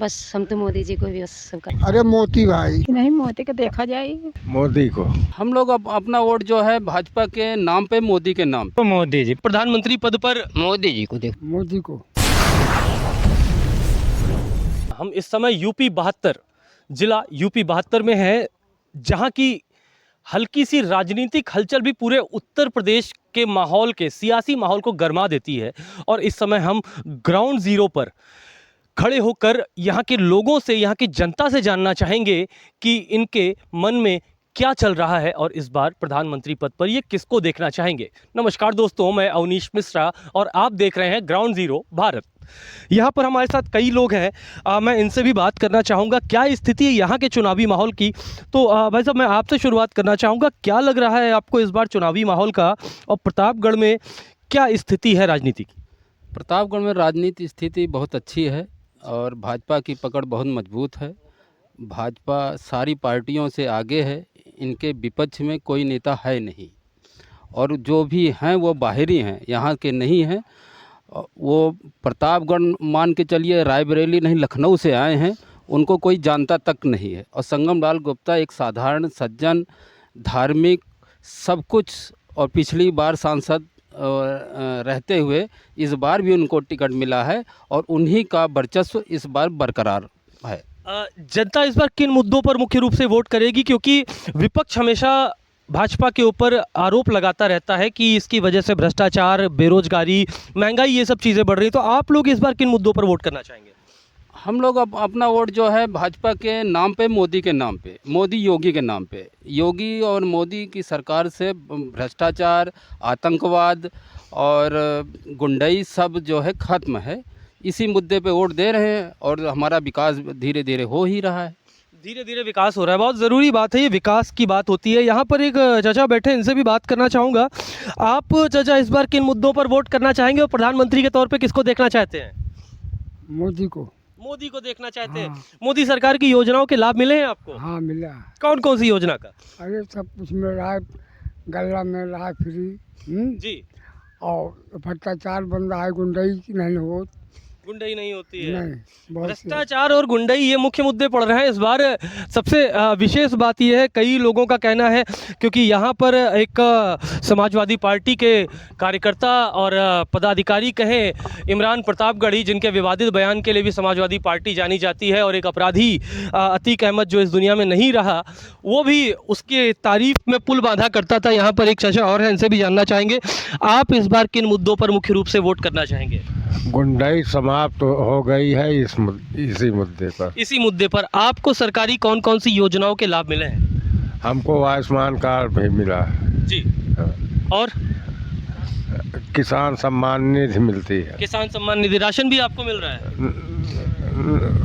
बस हम तो मोदी जी को भी बस सब कर। अरे मोती भाई नहीं, मोदी को देखा जाए। मोदी को। हम लोग अब अपना वोट जो है भाजपा के नाम पे, मोदी के नाम पे। तो मोदी जी प्रधानमंत्री पद पर मोदी जी को देख। मोदी को। हम इस समय यूपी 72 जिला यूपी 72 में है, जहां की हल्की सी राजनीतिक हलचल भी पूरे उत्तर प्रदेश के माहौल के सियासी माहौल को गरमा देती है। और इस समय हम ग्राउंड जीरो पर खड़े होकर यहाँ के लोगों से, यहाँ की जनता से जानना चाहेंगे कि इनके मन में क्या चल रहा है और इस बार प्रधानमंत्री पद पर ये किसको देखना चाहेंगे। नमस्कार दोस्तों, मैं अवनीश मिश्रा और आप देख रहे हैं ग्राउंड जीरो भारत। यहाँ पर हमारे साथ कई लोग हैं, मैं इनसे भी बात करना चाहूँगा क्या स्थिति है यहाँ के चुनावी माहौल की। तो भाई साहब, मैं आपसे शुरुआत करना चाहूँगा, क्या लग रहा है आपको इस बार चुनावी माहौल का, और प्रतापगढ़ में क्या स्थिति है राजनीति की? प्रतापगढ़ में राजनीति स्थिति बहुत अच्छी है और भाजपा की पकड़ बहुत मजबूत है। भाजपा सारी पार्टियों से आगे है, इनके विपक्ष में कोई नेता है नहीं, और जो भी हैं वो बाहरी हैं, यहाँ के नहीं हैं। वो प्रतापगढ़ मान के चलिए, रायबरेली नहीं लखनऊ से आए हैं, उनको कोई जानता तक नहीं है। और संगम लाल गुप्ता एक साधारण सज्जन, धार्मिक, सब कुछ, और पिछली बार सांसद रहते हुए इस बार भी उनको टिकट मिला है और उन्हीं का वर्चस्व इस बार बरकरार है। जनता इस बार किन मुद्दों पर मुख्य रूप से वोट करेगी, क्योंकि विपक्ष हमेशा भाजपा के ऊपर आरोप लगाता रहता है कि इसकी वजह से भ्रष्टाचार, बेरोजगारी, महंगाई, ये सब चीज़ें बढ़ रही, तो आप लोग इस बार किन मुद्दों पर वोट करना चाहेंगे? हम लोग अब अपना वोट जो है भाजपा के नाम पे, मोदी के नाम पे, मोदी योगी के नाम पे। योगी और मोदी की सरकार से भ्रष्टाचार, आतंकवाद और गुंडई सब जो है ख़त्म है। इसी मुद्दे पे वोट दे रहे हैं और हमारा विकास धीरे धीरे हो ही रहा है। धीरे धीरे विकास हो रहा है, बहुत ज़रूरी बात है, ये विकास की बात होती है। यहाँ पर एक चाचा बैठे, इनसे भी बात करना चाहूँगा। आप चाचा इस बार किन मुद्दों पर वोट करना चाहेंगे और प्रधानमंत्री के तौर पे किसको देखना चाहते हैं? मोदी को। मोदी को देखना चाहते हैं। हाँ। मोदी सरकार की योजनाओं के लाभ मिले हैं आपको? हाँ मिला। कौन कौन सी योजना का? अरे सब कुछ मिल रहा है, गल्ला मिल रहा है फ्री। जी। और भ्रष्टाचार बन रहा है, गुंडई नहीं हो, गुंडई नहीं होती है। नहीं, बहुत भ्रष्टाचार और गुंडई ये मुख्य मुद्दे पड़ रहे हैं इस बार। सबसे विशेष बात यह है, कई लोगों का कहना है, क्योंकि यहाँ पर एक समाजवादी पार्टी के कार्यकर्ता और पदाधिकारी कहें, इमरान प्रतापगढ़ी, जिनके विवादित बयान के लिए भी समाजवादी पार्टी जानी जाती है, और एक अपराधी अतीक अहमद जो इस दुनिया में नहीं रहा, वो भी उसके तारीफ में पुल बांधा करता था। यहाँ पर एक चाचा और हैं, इनसे भी जानना चाहेंगे, आप इस बार किन मुद्दों पर मुख्य रूप से वोट करना चाहेंगे? गुंडई समाप्त हो गई है इसी मुद्दे पर। इसी मुद्दे पर आपको सरकारी कौन कौन सी योजनाओं के लाभ मिले हैं? हमको आयुष्मान कार्ड भी मिला है जी। और किसान सम्मान निधि मिलती है। किसान सम्मान निधि, राशन भी आपको मिल रहा है?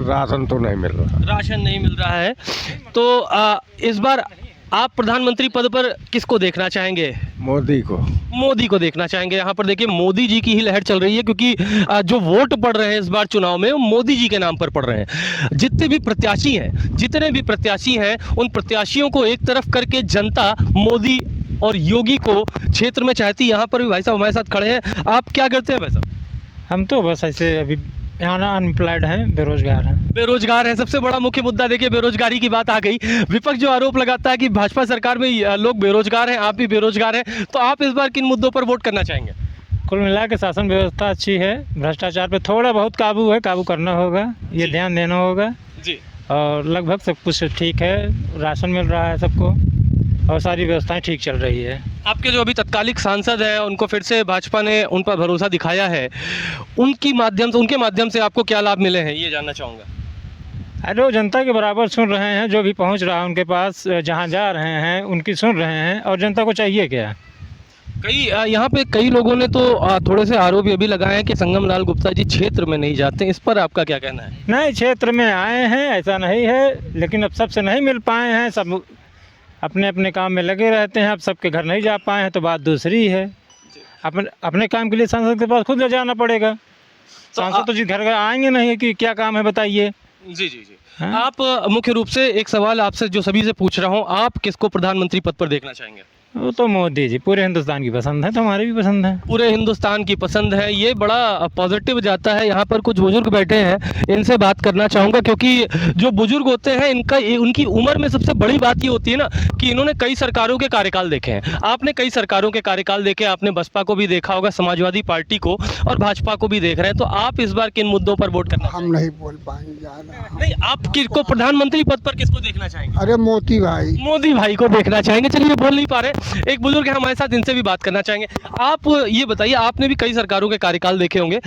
राशन तो नहीं मिल रहा। राशन नहीं मिल रहा है। तो इस बार आप प्रधानमंत्री पद पर किसको देखना चाहेंगे? मोदी को। मोदी को देखना चाहेंगे। यहाँ पर देखिए, मोदी जी की ही लहर चल रही है, क्योंकि जो वोट पड़ रहे हैं इस बार चुनाव में, वो मोदी जी के नाम पर पड़ रहे हैं। जितने भी प्रत्याशी हैं, उन प्रत्याशियों को एक तरफ करके जनता मोदी और योगी को क्षेत्र में चाहती है। यहाँ पर भी भाई साहब हमारे साथ खड़े हैं। आप क्या करते हैं भाई साहब? हम तो बस ऐसे अभी यहाँ अनएम्प्लॉयड हैं, बेरोजगार हैं। बेरोजगार है, सबसे बड़ा मुख्य मुद्दा। देखिए, बेरोजगारी की बात आ गई। विपक्ष जो आरोप लगाता है कि भाजपा सरकार में लोग बेरोजगार हैं, आप भी बेरोजगार हैं, तो आप इस बार किन मुद्दों पर वोट करना चाहेंगे? कुल मिला के शासन व्यवस्था अच्छी है, भ्रष्टाचार पे थोड़ा बहुत काबू है, काबू करना होगा, ये ध्यान देना होगा जी। और लगभग सब कुछ ठीक है, राशन मिल रहा है सबको और सारी व्यवस्थाएं ठीक चल रही है। आपके जो अभी तत्कालिक सांसद हैं, उनको फिर से भाजपा ने उन पर भरोसा दिखाया है, उनके माध्यम से आपको क्या लाभ मिले हैं, ये जानना चाहूँगा। अरे वो जनता के बराबर सुन रहे हैं, जो भी पहुंच रहा है उनके पास, जहां जा रहे हैं उनकी सुन रहे हैं, और जनता को चाहिए क्या। यहाँ पे कई लोगों ने तो थोड़े से आरोप ये भी लगाए हैं कि संगम लाल गुप्ता जी क्षेत्र में नहीं जाते, इस पर आपका क्या कहना है? नहीं, क्षेत्र में आए हैं, ऐसा नहीं है, लेकिन अब सबसे नहीं मिल पाए हैं, सब अपने अपने काम में लगे रहते हैं। अब सबके घर नहीं जा पाए हैं तो बात दूसरी है। अपने काम के लिए सांसद के पास खुद ले जाना पड़ेगा। सांसद तो जिस घर आएंगे नहीं कि क्या काम है बताइए। जी जी जी। आप मुख्य रूप से एक सवाल आपसे जो सभी से पूछ रहा हूँ, आप किसको प्रधानमंत्री पद पर देखना चाहेंगे? वो तो मोदी जी पूरे हिंदुस्तान की पसंद है, तो हमारे भी पसंद है। पूरे हिंदुस्तान की पसंद है, ये बड़ा पॉजिटिव जाता है। यहाँ पर कुछ बुजुर्ग बैठे हैं, इनसे बात करना चाहूँगा, क्योंकि जो बुजुर्ग होते हैं उनकी उम्र में सबसे बड़ी बात ये होती है ना कि इन्होंने कई सरकारों के कार्यकाल देखे हैं। आपने कई सरकारों के कार्यकाल देखे, आपने बसपा को भी देखा होगा, समाजवादी पार्टी को, और भाजपा को भी देख रहे हैं। तो आप इस बार किन मुद्दों पर वोट करना हम नहीं बोल पाएंगे ज़्यादा। नहीं, आप किसको प्रधानमंत्री पद पर किसको देखना चाहेंगे? अरे मोती भाई। मोदी भाई को देखना चाहेंगे। चलिए, बोल नहीं पा रहे, एक बुजुर्ग है हमारे साथ, इनसे भी बात करना चाहेंगे। आप ये बताइए, आपने भी कई सरकारों के कार्यकाल देखे होंगे,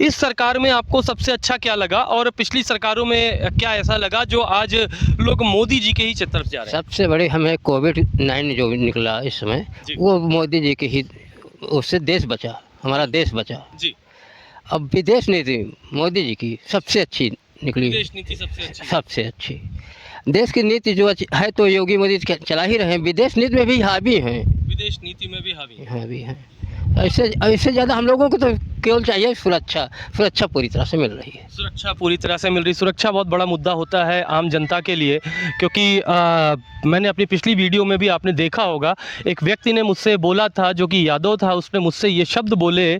इस सरकार में आपको सबसे अच्छा क्या लगा और पिछली सरकारों में क्या ऐसा लगा जो आज लोग मोदी जी के ही तरफ जा रहे हैं? सबसे बड़ी हमें कोविड-19 जो निकला इस समय, वो मोदी जी की ही, उससे देश बचा, हमारा देश बचा जी। अब विदेश नीति मोदी जी की सबसे अच्छी निकली, विदेश नीति सबसे अच्छी। सबसे अच्छी। देश की नीति जो है तो योगी मोदी चला ही रहे हैं, विदेश नीति में भी हावी हैं, विदेश नीति में भी हावी हैं। ऐसे ज़्यादा हम लोगों को तो केवल चाहिए सुरक्षा पूरी तरह से मिल रही है। सुरक्षा पूरी तरह से मिल रही। सुरक्षा बहुत बड़ा मुद्दा होता है आम जनता के लिए, क्योंकि मैंने अपनी पिछली वीडियो में भी आपने देखा होगा, एक व्यक्ति ने मुझसे बोला था, जो कि यादव था, उसने मुझसे ये शब्द बोले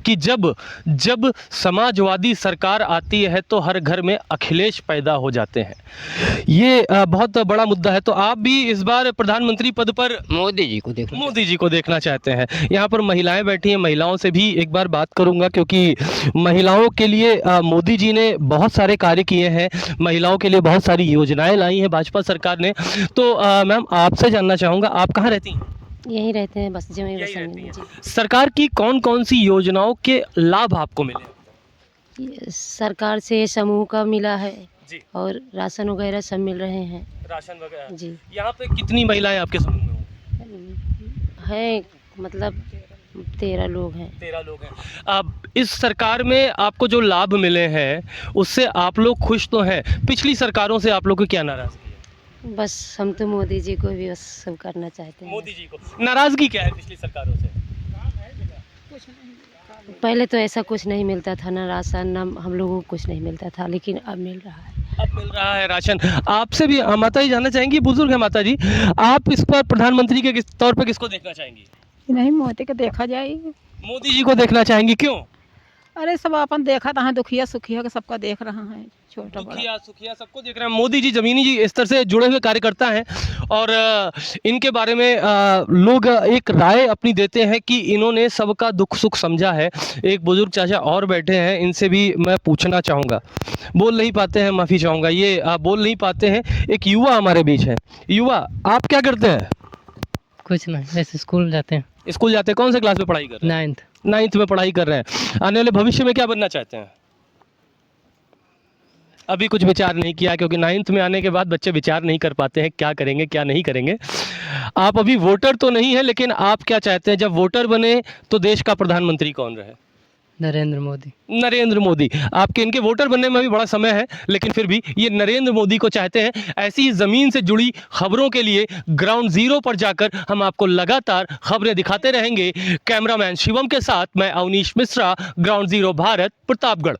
कि जब समाजवादी सरकार आती है तो हर घर में अखिलेश पैदा हो जाते हैं। ये बहुत बड़ा मुद्दा है। तो आप भी इस बार प्रधानमंत्री पद पर मोदी जी को देखना चाहते हैं। यहाँ पर महिलाएं बैठी हैं, महिलाओं से भी एक बार बात करूंगा, क्योंकि महिलाओं के लिए मोदी जी ने बहुत सारे कार्य किए हैं, महिलाओं के लिए बहुत सारी योजनाएं लाई हैं भाजपा सरकार ने। तो मैम, आपसे जानना चाहूँगा, आप कहाँ रहती हैं? यहीं रहते हैं, बस जमीन यहीं रहती बसन हैं। जी। सरकार की कौन कौन सी योजनाओं के लाभ आपको मिले? ये सरकार से समूह का मिला है जी। और राशन वगैरह सब मिल रहे हैं राशन वगैरह जी। यहाँ पे कितनी महिलाएं आपके समूह में हो? हैं, मतलब 13 लोग हैं। 13 लोग हैं। अब इस सरकार में आपको जो लाभ मिले हैं उससे आप लोग खुश तो हैं, पिछली सरकारों से आप लोग को क्या नाराजगी है? बस हम तो मोदी जी को भी बस सब करना चाहते हैं। मोदी जी को नाराजगी क्या है पिछली सरकारों से? पहले तो ऐसा कुछ नहीं मिलता था, ना राशन, ना हम लोगों को कुछ नहीं मिलता था, लेकिन अब मिल रहा है। अब मिल रहा है राशन। आपसे भी माता जी जानना चाहेंगी, बुजुर्ग है माता जी, आप इस पर प्रधानमंत्री के तौर पर किसको देखना चाहेंगी? नहीं, मोदी को देखा जाएगी। मोदी जी को देखना चाहेंगी, क्यों? अरे सब अपन देखा था, दुखिया सुखिया का सबका देख रहा है, छोटा बड़ा। दुखिया सुखिया सबको देख रहे हैं। मोदी जी जमीनी जी स्तर से जुड़े हुए कार्यकर्ता हैं और इनके बारे में लोग एक राय अपनी देते हैं कि इन्होंने सबका दुख सुख समझा है। एक बुजुर्ग चाचा और बैठे हैं, इनसे भी मैं पूछना चाहूँगा। बोल नहीं पाते हैं, माफ़ी चाहूँगा, ये बोल नहीं पाते हैं। एक युवा हमारे बीच है। युवा, आप क्या करते हैं? कुछ नहीं, ऐसे स्कूल जाते हैं। स्कूल जाते हैं? कौन से क्लास में पढ़ाई कर रहे हैं? 9th में पढ़ाई कर रहे हैं। आने वाले भविष्य में क्या बनना चाहते हैं? अभी कुछ विचार नहीं किया, क्योंकि 9th में आने के बाद बच्चे विचार नहीं कर पाते हैं क्या करेंगे क्या नहीं करेंगे। आप अभी वोटर तो नहीं है, लेकिन आप क्या चाहते हैं जब वोटर बने तो देश का प्रधानमंत्री कौन रहे? नरेंद्र मोदी। नरेंद्र मोदी। आपके इनके वोटर बनने में भी बड़ा समय है, लेकिन फिर भी ये नरेंद्र मोदी को चाहते हैं। ऐसी ही ज़मीन से जुड़ी खबरों के लिए ग्राउंड जीरो पर जाकर हम आपको लगातार खबरें दिखाते रहेंगे। कैमरामैन शिवम के साथ मैं अवनीश मिश्रा, ग्राउंड जीरो भारत, प्रतापगढ़।